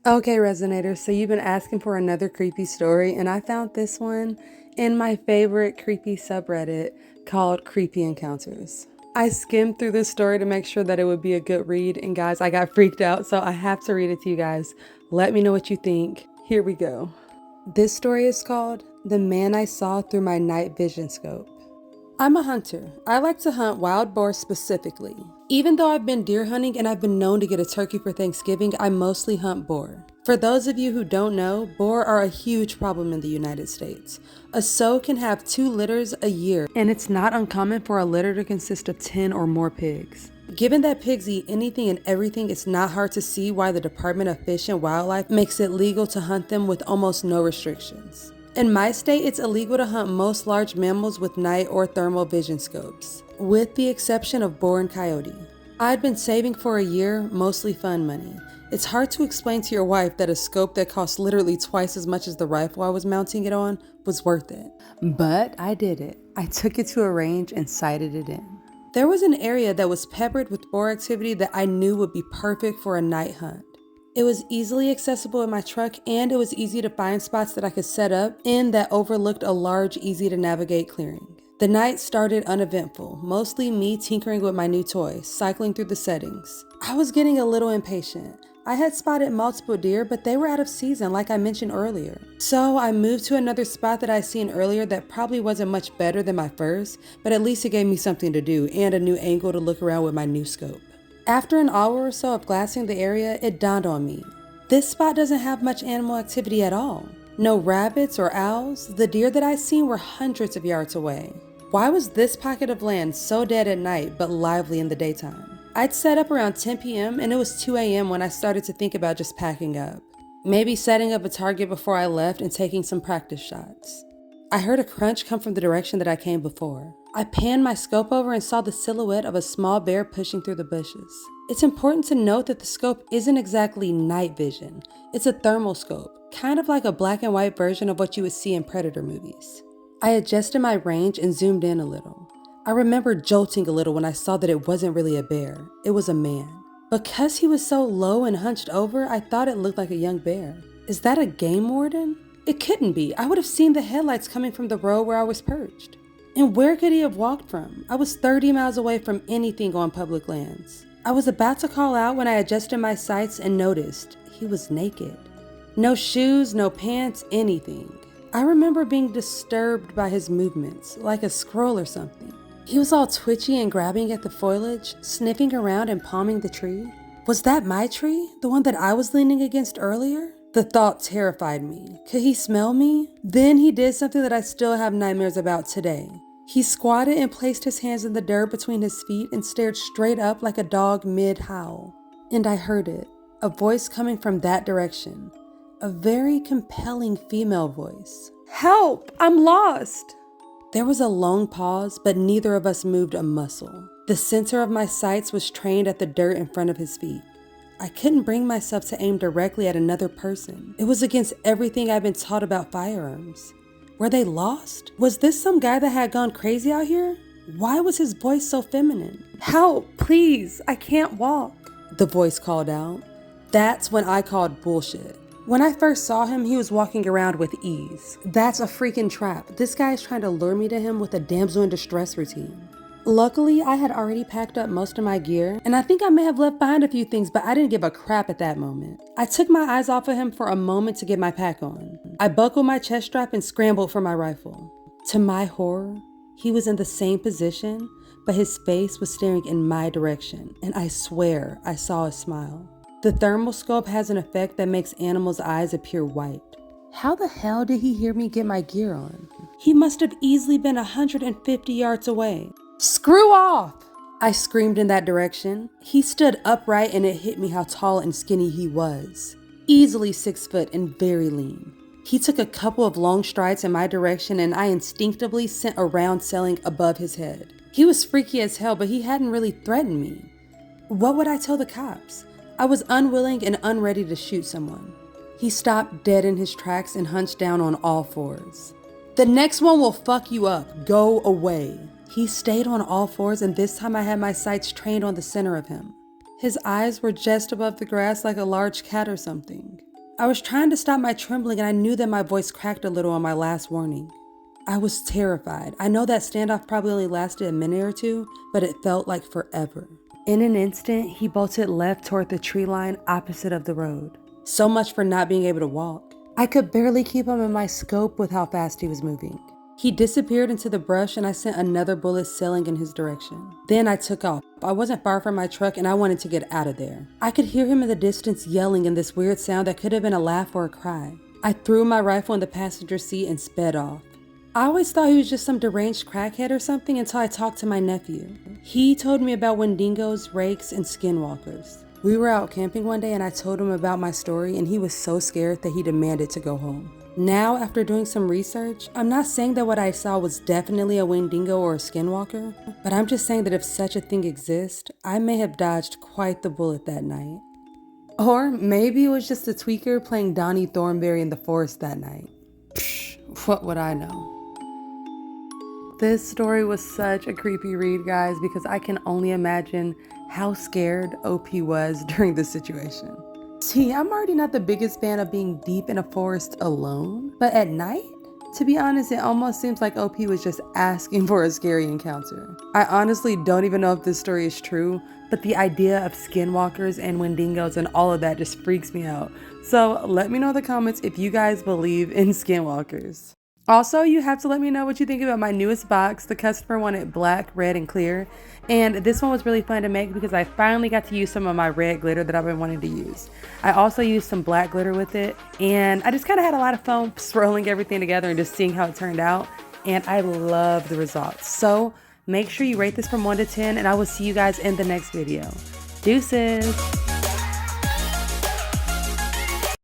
Okay, Resonators, so you've been asking for another creepy story, and I found this one in my favorite creepy subreddit called Creepy Encounters. I skimmed through this story to make sure that it would be a good read, and guys, I got freaked out, so I have to read it to you guys. Let me know what you think. Here we go. This story is called The Man I Saw Through My Night Vision Scope. I'm a hunter. I like to hunt wild boar specifically. Even though I've been deer hunting and I've been known to get a turkey for Thanksgiving, I mostly hunt boar. For those of you who don't know, boar are a huge problem in the United States. A sow can have 2 litters a year, and it's not uncommon for a litter to consist of 10 or more pigs. Given that pigs eat anything and everything, it's not hard to see why the Department of Fish and Wildlife makes it legal to hunt them with almost no restrictions. In my state, it's illegal to hunt most large mammals with night or thermal vision scopes, with the exception of boar and coyote. I'd been saving for a year, mostly fun money. It's hard to explain to your wife that a scope that cost literally twice as much as the rifle I was mounting it on was worth it. But I did it. I took it to a range and sighted it in. There was an area that was peppered with boar activity that I knew would be perfect for a night hunt. It was easily accessible in my truck, and it was easy to find spots that I could set up in that overlooked a large, easy to navigate clearing. The night started uneventful, mostly me tinkering with my new toy, cycling through the settings. I was getting a little impatient. I had spotted multiple deer, but they were out of season like I mentioned earlier. So I moved to another spot that I'd seen earlier that probably wasn't much better than my first, but at least it gave me something to do and a new angle to look around with my new scope. After an hour or so of glassing the area, it dawned on me. This spot doesn't have much animal activity at all. No rabbits or owls. The deer that I'd seen were hundreds of yards away. Why was this pocket of land so dead at night but lively in the daytime? I'd set up around 10 p.m. and it was 2 a.m. when I started to think about just packing up. Maybe setting up a target before I left and taking some practice shots. I heard a crunch come from the direction that I came before. I panned my scope over and saw the silhouette of a small bear pushing through the bushes. It's important to note that the scope isn't exactly night vision. It's a thermal scope, kind of like a black and white version of what you would see in Predator movies. I adjusted my range and zoomed in a little. I remember jolting a little when I saw that it wasn't really a bear, it was a man. Because he was so low and hunched over, I thought it looked like a young bear. Is that a game warden? It couldn't be. I would have seen the headlights coming from the road where I was perched. And where could he have walked from? I was 30 miles away from anything on public lands. I was about to call out when I adjusted my sights and noticed he was naked. No shoes, no pants, anything. I remember being disturbed by his movements, like a squirrel or something. He was all twitchy and grabbing at the foliage, sniffing around and palming the tree. Was that my tree? The one that I was leaning against earlier? The thought terrified me. Could he smell me? Then he did something that I still have nightmares about today. He squatted and placed his hands in the dirt between his feet and stared straight up like a dog mid-howl. And I heard it, a voice coming from that direction. A very compelling female voice. "Help! I'm lost!" There was a long pause, but neither of us moved a muscle. The center of my sights was trained at the dirt in front of his feet. I couldn't bring myself to aim directly at another person. It was against everything I've been taught about firearms. Were they lost? Was this some guy that had gone crazy out here? Why was his voice so feminine? "Help, please, I can't walk," the voice called out. That's when I called bullshit. When I first saw him, he was walking around with ease. That's a freaking trap. This guy is trying to lure me to him with a damsel in distress routine. Luckily, I had already packed up most of my gear, and I think I may have left behind a few things, but I didn't give a crap at that moment. I took my eyes off of him for a moment to get my pack on. I buckled my chest strap and scrambled for my rifle. To my horror, he was in the same position, but his face was staring in my direction, and I swear I saw a smile. The thermal scope has an effect that makes animals' eyes appear white. How the hell did he hear me get my gear on? He must have easily been 150 yards away. "Screw off!" I screamed in that direction. He stood upright and it hit me how tall and skinny he was. Easily 6 foot and very lean. He took a couple of long strides in my direction and I instinctively sent a round sailing above his head. He was freaky as hell, but he hadn't really threatened me. What would I tell the cops? I was unwilling and unready to shoot someone. He stopped dead in his tracks and hunched down on all fours. "The next one will fuck you up. Go away." He stayed on all fours, and this time I had my sights trained on the center of him. His eyes were just above the grass like a large cat or something. I was trying to stop my trembling and I knew that my voice cracked a little on my last warning. I was terrified. I know that standoff probably only lasted a minute or two, but it felt like forever. In an instant, he bolted left toward the tree line opposite of the road. So much for not being able to walk. I could barely keep him in my scope with how fast he was moving. He disappeared into the brush and I sent another bullet sailing in his direction. Then I took off. I wasn't far from my truck and I wanted to get out of there. I could hear him in the distance yelling in this weird sound that could have been a laugh or a cry. I threw my rifle in the passenger seat and sped off. I always thought he was just some deranged crackhead or something until I talked to my nephew. He told me about Wendigos, rakes, and skinwalkers. We were out camping one day and I told him about my story and he was so scared that he demanded to go home. Now, after doing some research, I'm not saying that what I saw was definitely a Wendigo or a skinwalker, but I'm just saying that if such a thing exists, I may have dodged quite the bullet that night. Or maybe it was just a tweaker playing Donnie Thornberry in the forest that night. Psh, what would I know? This story was such a creepy read, guys, because I can only imagine how scared OP was during this situation. See, I'm already not the biggest fan of being deep in a forest alone, but at night? To be honest, it almost seems like OP was just asking for a scary encounter. I honestly don't even know if this story is true, but the idea of skinwalkers and Wendigos and all of that just freaks me out. So let me know in the comments if you guys believe in skinwalkers. Also, you have to let me know what you think about my newest box. The customer wanted black, red, and clear. And this one was really fun to make because I finally got to use some of my red glitter that I've been wanting to use. I also used some black glitter with it. And I just kind of had a lot of fun swirling everything together and just seeing how it turned out. And I love the results. So make sure you rate this from 1 to 10 and I will see you guys in the next video. Deuces!